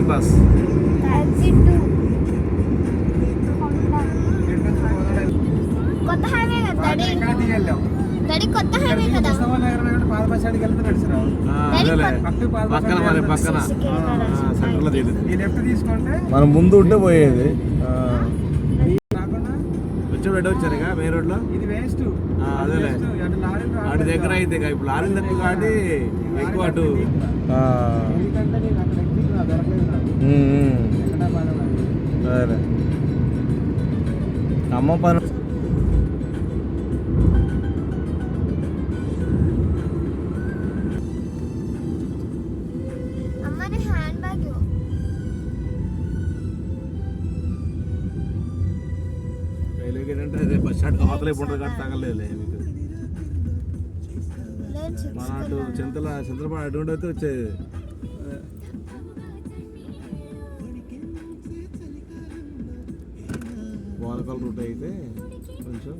Bus. కొత్త highway కదా daddy, కొత్త హైవే కదా. పక్కన మరి పక్కన సెంటర్లో మనం ముందు ఉంటే పోయేది. వచ్చాడు వచ్చారుగా మెయిన్ రోడ్ లో. ఇది వేస్ట్. అదేలే అటు దగ్గర అయితే ఇప్పుడు లారీ తక్కువ కాబట్టి ఎక్కువ అటు. అదేలే అమ్మ పని. హ్యాండ్ బ్యాగ్ ఏంటంటే అదే బస్ స్టాండ్ అవతల ఉంటుంది కాబట్టి తగలేదు మీకు. మన అటు చింతలపాడు అటు అయితే వచ్చేది. వానకాల రూట్ అయితే కొంచెం